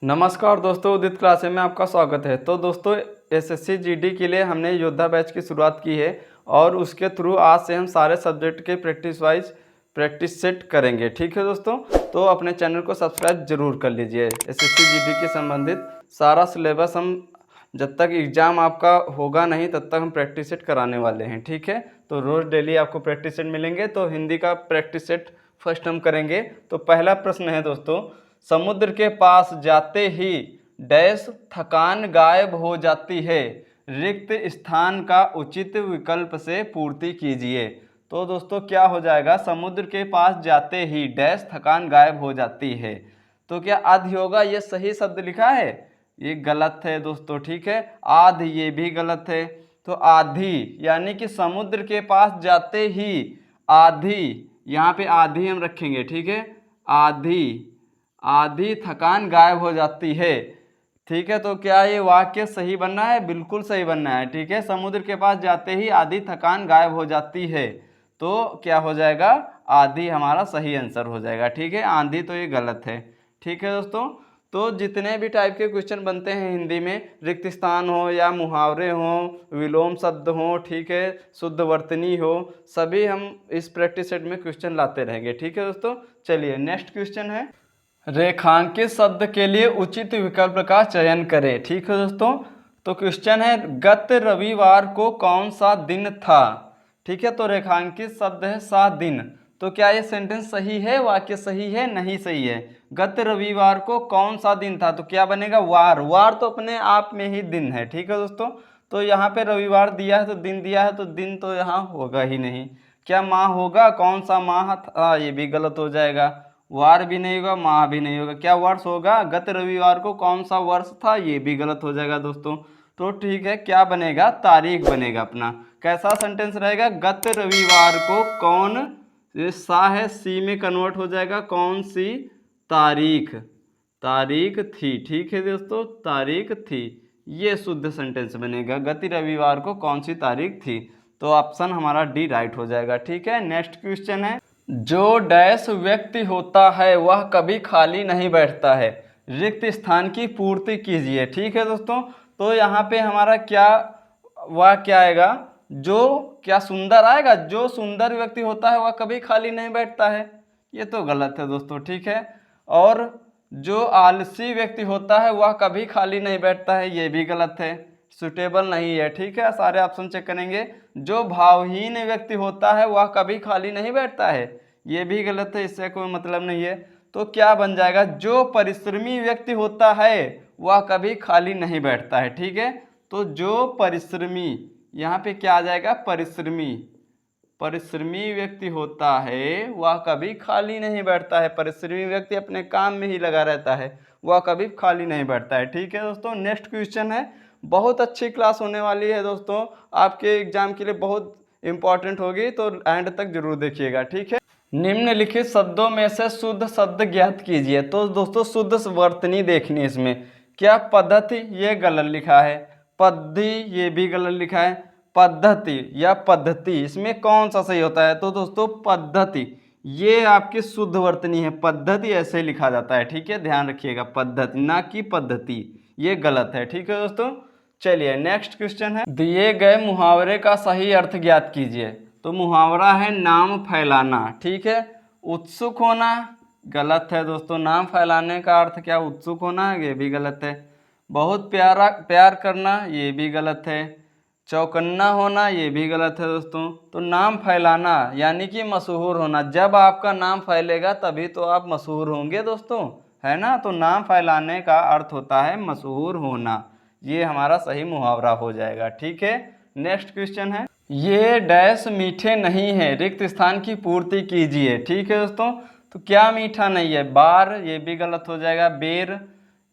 नमस्कार दोस्तों, उदित क्लासेस में आपका स्वागत है। तो दोस्तों, एसएससी जीडी के लिए हमने योद्धा बैच की शुरुआत की है और उसके थ्रू आज से हम सारे सब्जेक्ट के प्रैक्टिस सेट करेंगे। ठीक है दोस्तों, तो अपने चैनल को सब्सक्राइब जरूर कर लीजिए। एसएससी जीडी के संबंधित सारा सिलेबस हम जब तक एग्ज़ाम आपका होगा नहीं तब तक हम प्रैक्टिस सेट कराने वाले हैं। ठीक है, तो रोज़ डेली आपको प्रैक्टिस सेट मिलेंगे। तो हिंदी का प्रैक्टिस सेट फर्स्ट हम करेंगे। तो पहला प्रश्न है दोस्तों, समुद्र के पास जाते ही डैश थकान गायब हो जाती है, रिक्त स्थान का उचित विकल्प से पूर्ति कीजिए। तो दोस्तों क्या हो जाएगा, समुद्र के पास जाते ही डैश थकान गायब हो जाती है। तो क्या आधि होगा? ये सही शब्द लिखा है, ये गलत है दोस्तों। ठीक है, आध ये भी गलत है। तो आधी यानी कि समुद्र के पास जाते ही आधी, यहाँ पे आधी हम रखेंगे। ठीक है, आधी थकान गायब हो जाती है। ठीक है, तो क्या ये वाक्य सही बनना है? बिल्कुल सही बनना है। ठीक है, समुद्र के पास जाते ही आधी थकान गायब हो जाती है। तो क्या हो जाएगा? आधी हमारा सही आंसर हो जाएगा। ठीक है, आंधी तो ये गलत है। ठीक है दोस्तों, तो जितने भी टाइप के क्वेश्चन बनते हैं हिंदी में, रिक्त स्थान हो या मुहावरे हो, विलोम शब्द हो, ठीक है, शुद्ध वर्तनी हो, सभी हम इस प्रैक्टिस सेट में क्वेश्चन लाते रहेंगे। ठीक है दोस्तों, चलिए नेक्स्ट क्वेश्चन है, रेखांकित शब्द के लिए उचित विकल्प का चयन करें। ठीक है दोस्तों, तो क्वेश्चन है, गत रविवार को कौन सा दिन था? ठीक है, तो रेखांकित शब्द है 7 दिन। तो क्या ये सेंटेंस सही है, वाक्य सही है? नहीं सही है। गत रविवार को कौन सा दिन था, तो क्या बनेगा? वार। वार तो अपने आप में ही दिन है। ठीक है दोस्तों, तो यहाँ पे रविवार दिया है तो दिन दिया है, तो दिन तो यहाँ होगा ही नहीं। क्या माह होगा? कौन सा माह था? ये भी गलत हो जाएगा। वार भी नहीं होगा, माह भी नहीं होगा। क्या वर्ष होगा? गत रविवार को कौन सा वर्ष था? ये भी गलत हो जाएगा दोस्तों। तो ठीक है, क्या बनेगा? तारीख बनेगा अपना। कैसा सेंटेंस रहेगा? गत रविवार को कौन, ये सा है, सी में कन्वर्ट हो जाएगा, कौन सी तारीख थी। ठीक है दोस्तों, तारीख थी, ये शुद्ध सेंटेंस बनेगा। गति रविवार को कौन सी तारीख थी। तो ऑप्शन हमारा डी राइट हो जाएगा। ठीक है, नेक्स्ट क्वेश्चन है, जो डैश व्यक्ति होता है वह कभी खाली नहीं बैठता है, रिक्त स्थान की पूर्ति कीजिए। ठीक है दोस्तों, तो यहाँ पे हमारा क्या वाक्य आएगा? जो क्या सुंदर आएगा? जो सुंदर व्यक्ति होता है वह कभी खाली नहीं बैठता है, ये तो गलत है दोस्तों। ठीक है, और जो आलसी व्यक्ति होता है वह कभी खाली नहीं बैठता है, ये भी गलत है, सुटेबल नहीं है। ठीक है, सारे ऑप्शन चेक करेंगे। जो भावहीन व्यक्ति होता है वह कभी खाली नहीं बैठता है, ये भी गलत है, इससे कोई मतलब नहीं है। तो क्या बन जाएगा? जो परिश्रमी व्यक्ति होता है वह कभी खाली नहीं बैठता है। ठीक है, तो जो परिश्रमी, यहाँ पे क्या आ जाएगा? परिश्रमी व्यक्ति होता है वह कभी खाली नहीं बैठता है। परिश्रमी व्यक्ति अपने काम में ही लगा रहता है, वह कभी खाली नहीं बैठता है। ठीक है दोस्तों, नेक्स्ट क्वेश्चन है, बहुत अच्छी क्लास होने वाली है दोस्तों, आपके एग्जाम के लिए बहुत इंपॉर्टेंट होगी, तो एंड तक जरूर देखिएगा। ठीक है, निम्नलिखित शब्दों में से शुद्ध शब्द ज्ञात कीजिए। तो दोस्तों शुद्ध वर्तनी देखनी है इसमें। क्या पद्धति, ये गलत लिखा है। पद्धति, ये भी गलत लिखा है। पद्धति या पद्धति, इसमें कौन सा सही होता है? तो दोस्तों पद्धति, ये आपकी शुद्ध वर्तनी है। पद्धति ऐसे लिखा जाता है। ठीक है, ध्यान रखिएगा, पद्धति ना कि पद्धति, ये गलत है। ठीक है दोस्तों, चलिए नेक्स्ट क्वेश्चन है, दिए गए मुहावरे का सही अर्थ ज्ञात कीजिए। तो मुहावरा है नाम फैलाना। ठीक है, उत्सुक होना गलत है दोस्तों। नाम फैलाने का अर्थ क्या? उत्सुक होना, ये भी गलत है। बहुत प्यार करना, ये भी गलत है। चौकन्ना होना, ये भी गलत है दोस्तों। तो नाम फैलाना यानी कि मशहूर होना, जब आपका नाम फैलेगा तभी तो आप मशहूर होंगे दोस्तों, है ना। तो नाम फैलाने का अर्थ होता है मशहूर होना, ये हमारा सही मुहावरा हो जाएगा। ठीक है, नेक्स्ट क्वेश्चन है, ये डैश मीठे नहीं है, रिक्त स्थान की पूर्ति कीजिए। ठीक है दोस्तों, तो क्या मीठा नहीं है? बार, ये भी गलत हो जाएगा। बेर,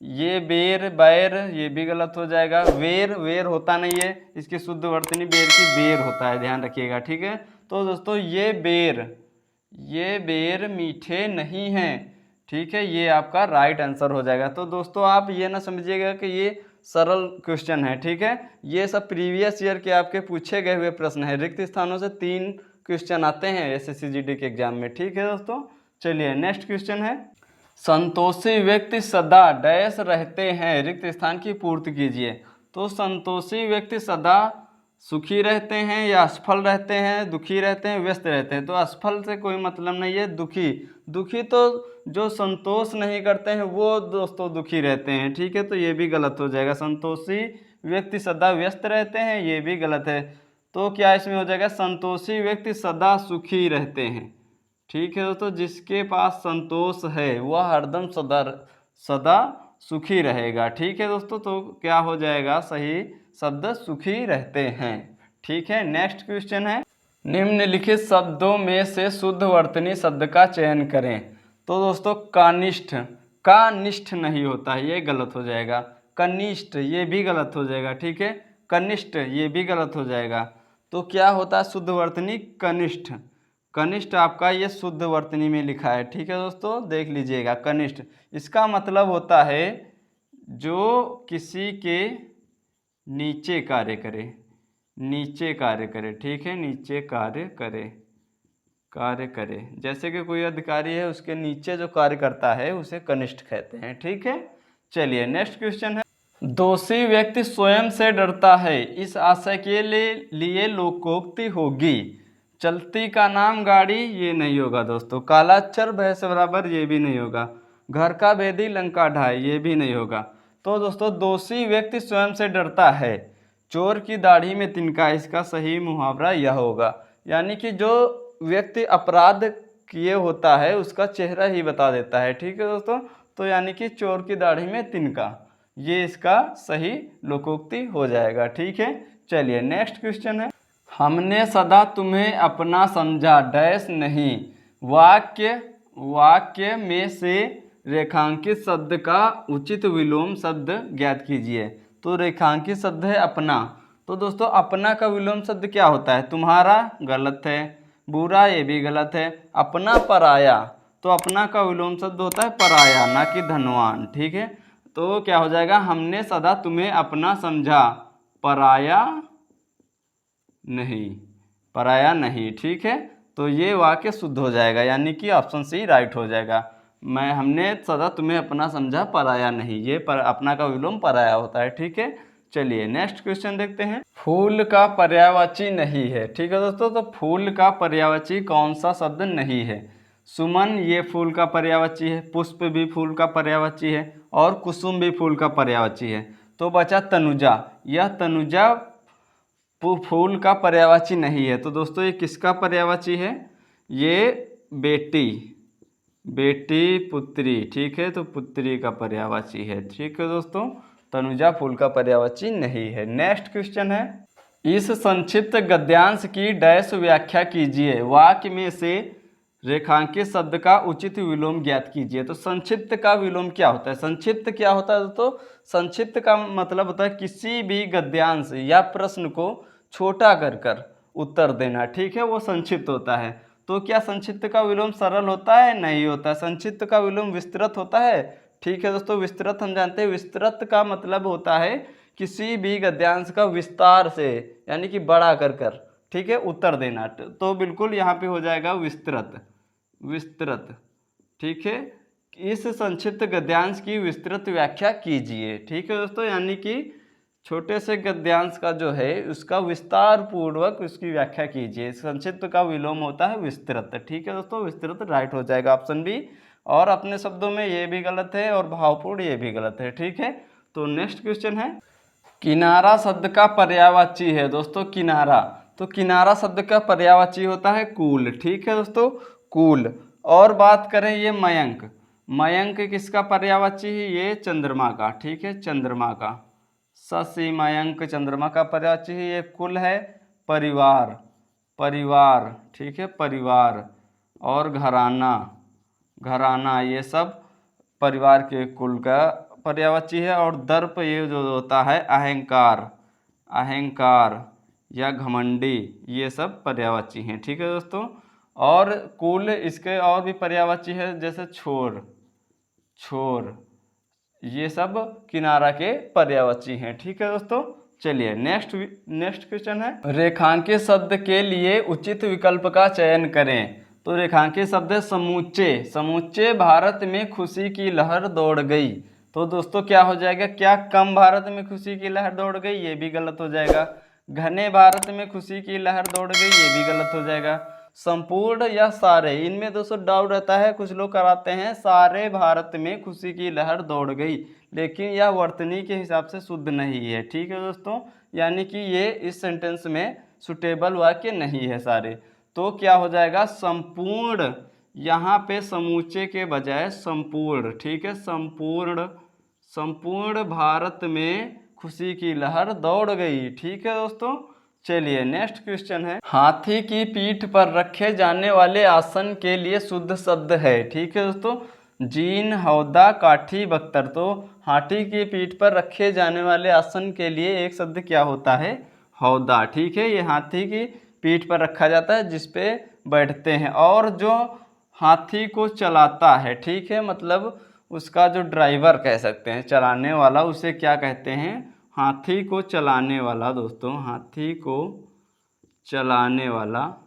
ये बेर, बैर, ये भी गलत हो जाएगा। वेर, वेर होता नहीं है, इसकी शुद्ध वर्तनी बेर की बेर होता है, ध्यान रखिएगा। ठीक है, तो दोस्तों ये बेर मीठे नहीं हैं। ठीक है, ये आपका राइट आंसर हो जाएगा। तो दोस्तों आप ये ना समझिएगा कि ये सरल क्वेश्चन है। ठीक है, ये सब प्रीवियस ईयर के आपके पूछे गए हुए प्रश्न है। रिक्त स्थानों से 3 क्वेश्चन आते हैं एसएससी जीडी के एग्जाम में। ठीक है दोस्तों, चलिए नेक्स्ट क्वेश्चन है, संतोषी व्यक्ति सदा डैश रहते हैं, रिक्त स्थान की पूर्ति कीजिए। तो संतोषी व्यक्ति सदा सुखी रहते हैं या असफल रहते हैं, दुखी रहते हैं, व्यस्त रहते हैं। तो असफल से कोई मतलब नहीं है, दुखी। दुखी तो जो संतोष नहीं करते हैं वो दोस्तों दुखी रहते हैं, ठीक है। तो ये भी गलत हो जाएगा। संतोषी व्यक्ति सदा व्यस्त रहते हैं, ये भी गलत है। तो क्या इसमें हो जाएगा, संतोषी व्यक्ति सदा सुखी रहते हैं, ठीक है दोस्तों। जिसके पास संतोष है वह हरदम सदा सुखी रहेगा, ठीक है दोस्तों। तो क्या हो जाएगा सही शब्द, सुखी रहते हैं, ठीक है। नेक्स्ट क्वेश्चन है, निम्नलिखित शब्दों में से शुद्ध वर्तनी शब्द का चयन करें। तो दोस्तों कानिष्ठ, का निष्ठ नहीं होता है, ये गलत हो जाएगा। कनिष्ठ ये भी गलत हो जाएगा, ठीक है। कनिष्ठ ये भी गलत हो जाएगा। तो क्या होता है शुद्ध वर्तनी, कनिष्ठ। कनिष्ठ आपका ये शुद्ध वर्तनी में लिखा है, ठीक है दोस्तों, देख लीजिएगा। कनिष्ठ इसका मतलब होता है जो किसी के नीचे कार्य करे, नीचे कार्य करे, ठीक है। नीचे कार्य करे, जैसे कि कोई अधिकारी है उसके नीचे जो कार्य करता है उसे कनिष्ठ कहते हैं, ठीक है। चलिए नेक्स्ट क्वेश्चन है, दोषी व्यक्ति स्वयं से डरता है, इस आशय के लिए लोकोक्ति होगी। चलती का नाम गाड़ी, ये नहीं होगा दोस्तों। कालाक्षर भय से बराबर, ये भी नहीं होगा। घर का भेदी लंका ढाई, ये भी नहीं होगा। तो दोस्तों दोषी व्यक्ति स्वयं से डरता है, चोर की दाढ़ी में तिनका, इसका सही मुहावरा यह होगा। यानी कि जो व्यक्ति अपराध किए होता है उसका चेहरा ही बता देता है, ठीक है दोस्तों। तो यानी कि चोर की दाढ़ी में तिनका, ये इसका सही लोकोक्ति हो जाएगा, ठीक है। चलिए नेक्स्ट क्वेश्चन है, हमने सदा तुम्हें अपना समझा डैश नहीं। वाक्य में से रेखांकित शब्द का उचित विलोम शब्द ज्ञात कीजिए। तो रेखांकित शब्द है अपना। तो दोस्तों अपना का विलोम शब्द क्या होता है, तुम्हारा, गलत है। बुरा, ये भी गलत है। अपना पराया, तो अपना का विलोम शब्द होता है पराया, ना कि धनवान, ठीक है। तो क्या हो जाएगा, हमने सदा तुम्हें अपना समझा, पराया नहीं, पराया नहीं, ठीक है। तो ये वाक्य शुद्ध हो जाएगा, यानी कि ऑप्शन सी राइट हो जाएगा। हमने सदा तुम्हें अपना समझा, पराया नहीं, ये अपना का विलोम पराया होता है, ठीक है। चलिए नेक्स्ट क्वेश्चन देखते हैं, फूल का पर्यायवाची नहीं है, ठीक है दोस्तों। तो फूल का पर्यायवाची कौन सा शब्द नहीं है, सुमन ये फूल का पर्यायवाची है, पुष्प भी फूल का पर्यायवाची है, और कुसुम भी फूल का पर्यायवाची है। तो बचा तनुजा, यह तनुजा फूल का पर्यायवाची नहीं है। तो दोस्तों ये किसका पर्यायवाची है, ये बेटी, पुत्री, ठीक है। तो पुत्री का पर्यायवाची है, ठीक है दोस्तों। तनुजा फूल का पर्यायवाची नहीं है। नेक्स्ट क्वेश्चन है, इस संक्षिप्त गद्यांश की डैश व्याख्या कीजिए, वाक्य में से रेखांकित शब्द का उचित विलोम ज्ञात कीजिए। तो संक्षिप्त का विलोम क्या होता है, संक्षिप्त क्या होता है दोस्तों, संक्षिप्त का मतलब होता है किसी भी गद्यांश या प्रश्न को छोटा कर उत्तर देना, ठीक है, वो संक्षिप्त होता है। तो क्या संक्षिप्त का विलोम सरल होता है, नहीं होता। संक्षिप्त का विलोम विस्तृत होता है, ठीक है दोस्तों। विस्तृत हम जानते हैं, विस्तृत का मतलब होता है किसी भी गद्यांश का विस्तार से, यानी कि बड़ा कर, ठीक है, उत्तर देना। तो बिल्कुल यहाँ पे हो जाएगा विस्तृत, ठीक है। इस संक्षिप्त गद्यांश की विस्तृत व्याख्या कीजिए, ठीक है दोस्तों। यानी कि छोटे से गद्यांश का जो है उसका विस्तार पूर्वक उसकी व्याख्या कीजिए। संक्षिप्त का विलोम होता है विस्तृत, ठीक है दोस्तों। विस्तृत राइट हो जाएगा ऑप्शन बी। और अपने शब्दों में ये भी गलत है और भावपूर्ण ये भी गलत है, ठीक है। तो नेक्स्ट क्वेश्चन है, किनारा शब्द का पर्यायवाची है दोस्तों, किनारा। तो किनारा शब्द का पर्यायवाची होता है कूल, ठीक है दोस्तों, कूल। और बात करें ये मयंक किसका पर्यायवाची है, ये चंद्रमा का, ठीक है, चंद्रमा का। शशि मयंक चंद्रमा का पर्यायवाची है। ये कुल है परिवार, ठीक है, परिवार। और घराना ये सब परिवार के कुल का पर्यायवाची है। और दर्प ये जो होता है अहंकार या घमंडी, ये सब पर्यायवाची हैं, ठीक है दोस्तों। और कुल इसके और भी पर्यायवाची है, जैसे छोर, ये सब किनारा के पर्यायवाची हैं, ठीक है दोस्तों। चलिए नेक्स्ट क्वेश्चन है, रेखांकित शब्द के लिए उचित विकल्प का चयन करें। तो रेखांकित शब्द है समूचे। समूचे भारत में खुशी की लहर दौड़ गई। तो दोस्तों क्या हो जाएगा, क्या कम भारत में खुशी की लहर दौड़ गई, ये भी गलत हो जाएगा। घने भारत में खुशी की लहर दौड़ गई, ये भी गलत हो जाएगा। संपूर्ण या सारे, इनमें दोस्तों डाउट रहता है, कुछ लोग कराते हैं सारे भारत में खुशी की लहर दौड़ गई, लेकिन यह वर्तनी के हिसाब से शुद्ध नहीं है। ठीक है दोस्तों, यानी कि ये इस सेंटेंस में सुटेबल वाक्य नहीं है सारे। तो क्या हो जाएगा, संपूर्ण, यहाँ पे समूचे के बजाय संपूर्ण। ठीक है, संपूर्ण, संपूर्ण भारत में खुशी की लहर दौड़ गई। ठीक है दोस्तों, चलिए नेक्स्ट क्वेश्चन है, हाथी की पीठ पर रखे जाने वाले आसन के लिए शुद्ध शब्द है। ठीक है दोस्तों, जीन, हौदा, काठी, बख्तर। तो हाथी की पीठ पर रखे जाने वाले आसन के लिए एक शब्द क्या होता है, हौदा। ठीक है, ये हाथी की पीठ पर रखा जाता है जिस पे बैठते हैं, और जो हाथी को चलाता है, ठीक है, मतलब उसका जो ड्राइवर कह सकते हैं, चलाने वाला, उसे क्या कहते हैं, हाथी को चलाने वाला। दोस्तों हाथी को चलाने वाला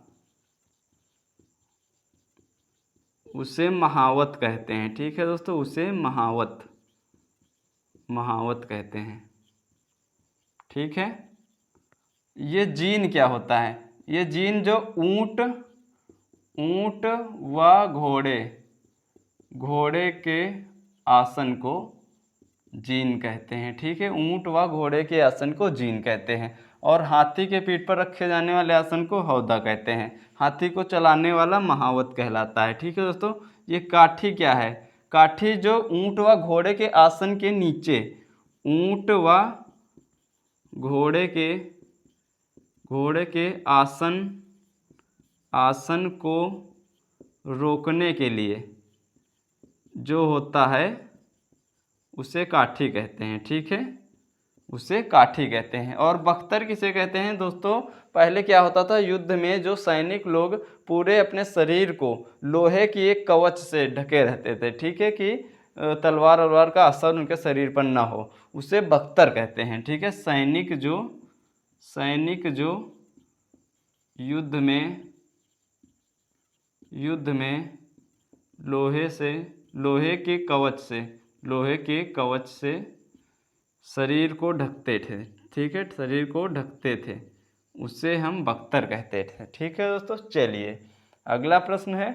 उसे महावत कहते हैं। ठीक है दोस्तों, उसे महावत, महावत कहते हैं। ठीक है, ये जीन क्या होता है, ये जीन जो ऊंट, ऊंट व घोड़े, घोड़े के आसन को जीन कहते हैं। ठीक है, ऊंट व घोड़े के आसन को जीन कहते हैं, और हाथी के पीठ पर रखे जाने वाले आसन को हौदा कहते हैं। हाथी को चलाने वाला महावत कहलाता है। ठीक है दोस्तों, ये काठी क्या है, काठी जो ऊंट व घोड़े के आसन के नीचे, ऊंट व घोड़े के आसन, आसन को रोकने के लिए जो होता है उसे काठी कहते हैं। ठीक है, उसे काठी कहते हैं। और बख्तर किसे कहते हैं दोस्तों, पहले क्या होता था, युद्ध में जो सैनिक लोग पूरे अपने शरीर को लोहे की एक कवच से ढके रहते थे, ठीक है, कि तलवार वलवार का असर उनके शरीर पर ना हो, उसे बख्तर कहते हैं। ठीक है, सैनिक जो युद्ध में लोहे के कवच से शरीर को ढकते थे। ठीक है, शरीर को ढकते थे, उसे हम बख्तर कहते थे। ठीक है दोस्तों, चलिए अगला प्रश्न है,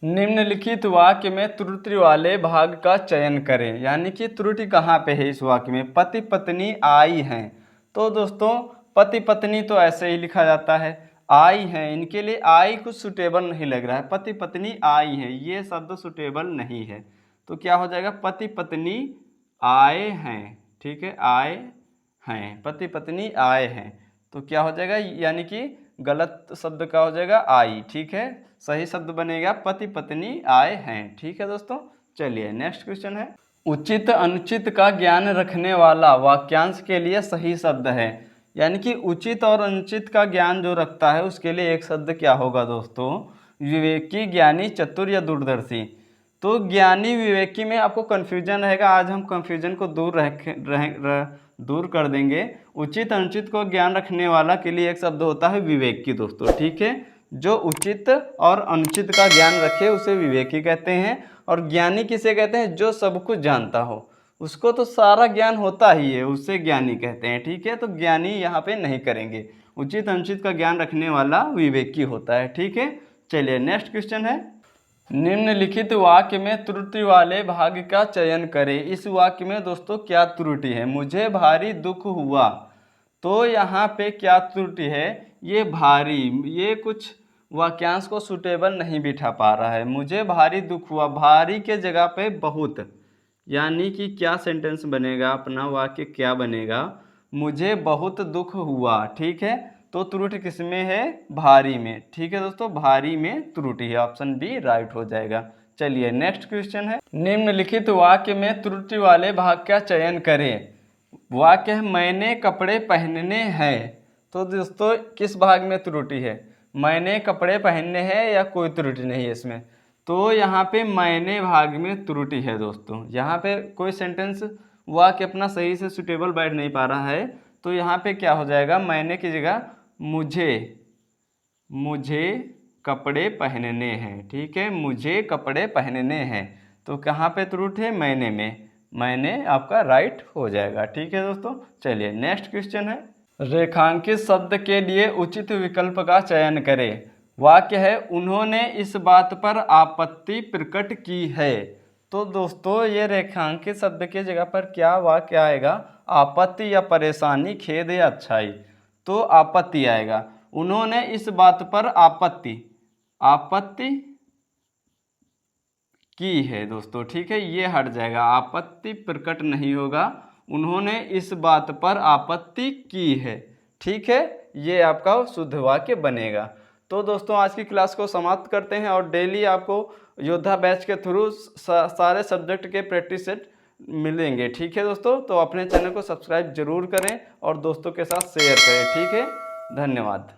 निम्नलिखित वाक्य में त्रुटि वाले भाग का चयन करें। यानी कि त्रुटि कहाँ पे है इस वाक्य में, पति पत्नी आई हैं। तो दोस्तों पति पत्नी तो ऐसे ही लिखा जाता है, आई हैं, इनके लिए आई कुछ सुटेबल नहीं लग रहा है, पति पत्नी आई हैं, ये शब्द सुटेबल नहीं है। तो क्या हो जाएगा, पति पत्नी आए हैं। ठीक है, आए हैं, पति पत्नी आए हैं। तो क्या हो जाएगा, यानी कि गलत शब्द का हो जाएगा आई। ठीक है, सही शब्द बनेगा पति पत्नी आए हैं। ठीक है दोस्तों, चलिए नेक्स्ट क्वेश्चन है, उचित अनुचित का ज्ञान रखने वाला वाक्यांश के लिए सही शब्द है। यानी कि उचित और अनुचित का ज्ञान जो रखता है उसके लिए एक शब्द क्या होगा दोस्तों, विवेकी, ज्ञानी, चतुर या दूरदर्शी। तो ज्ञानी विवेकी में आपको कन्फ्यूजन रहेगा, आज हम कन्फ्यूजन को दूर कर देंगे। उचित अनुचित को ज्ञान रखने वाला के लिए एक शब्द होता है विवेकी दोस्तों। ठीक है, जो उचित और अनुचित का ज्ञान रखे उसे विवेकी कहते हैं, और ज्ञानी किसे कहते हैं, जो सब कुछ जानता हो, उसको तो सारा ज्ञान होता ही है, उसे ज्ञानी कहते हैं। ठीक है, तो ज्ञानी यहाँ पे नहीं करेंगे, उचित अनुचित का ज्ञान रखने वाला विवेकी होता है। ठीक है, चलिए नेक्स्ट क्वेश्चन है, निम्नलिखित वाक्य में त्रुटि वाले भाग का चयन करें। इस वाक्य में दोस्तों क्या त्रुटि है, मुझे भारी दुख हुआ। तो यहाँ पे क्या त्रुटि है, ये भारी, ये कुछ वाक्यांश को सुटेबल नहीं बिठा पा रहा है। मुझे भारी दुख हुआ, भारी के जगह पे बहुत, यानी कि क्या सेंटेंस बनेगा, अपना वाक्य क्या बनेगा, मुझे बहुत दुख हुआ। ठीक है, तो त्रुटि किसमें है, भारी में। ठीक है दोस्तों, भारी में त्रुटि है, ऑप्शन बी राइट हो जाएगा। चलिए नेक्स्ट क्वेश्चन है, निम्नलिखित वाक्य में त्रुटि वाले भाग का चयन करें। वाक्य है मैंने कपड़े पहनने हैं। तो दोस्तों किस भाग में त्रुटि है, मैंने कपड़े पहनने हैं या कोई त्रुटि नहीं है इसमें। तो यहाँ पे मैंने भाग में त्रुटि है दोस्तों, यहाँ पे कोई सेंटेंस वाक्य अपना सही से सुटेबल बैठ नहीं पा रहा है। तो यहाँ पे क्या हो जाएगा, मैंने की जगह मुझे कपड़े पहनने हैं। ठीक है, मुझे कपड़े पहनने हैं, तो कहाँ पे त्रुटि है, मैंने में, मैंने आपका राइट हो जाएगा। ठीक है दोस्तों, चलिए नेक्स्ट क्वेश्चन है, रेखांकित शब्द के लिए उचित विकल्प का चयन करें। वाक्य है, उन्होंने इस बात पर आपत्ति प्रकट की है। तो दोस्तों ये रेखांकित शब्द की जगह पर क्या वाक्य आएगा, आपत्ति या परेशानी, खेद या अच्छाई, तो आपत्ति आएगा। उन्होंने इस बात पर आपत्ति की है दोस्तों। ठीक है, ये हट जाएगा, आपत्ति प्रकट नहीं होगा, उन्होंने इस बात पर आपत्ति की है। ठीक है, ये आपका शुद्ध वाक्य बनेगा। तो दोस्तों आज की क्लास को समाप्त करते हैं और डेली आपको योद्धा बैच के थ्रू सारे सब्जेक्ट के प्रैक्टिस सेट मिलेंगे। ठीक है दोस्तों, तो अपने चैनल को सब्सक्राइब जरूर करें और दोस्तों के साथ शेयर करें। ठीक है, धन्यवाद।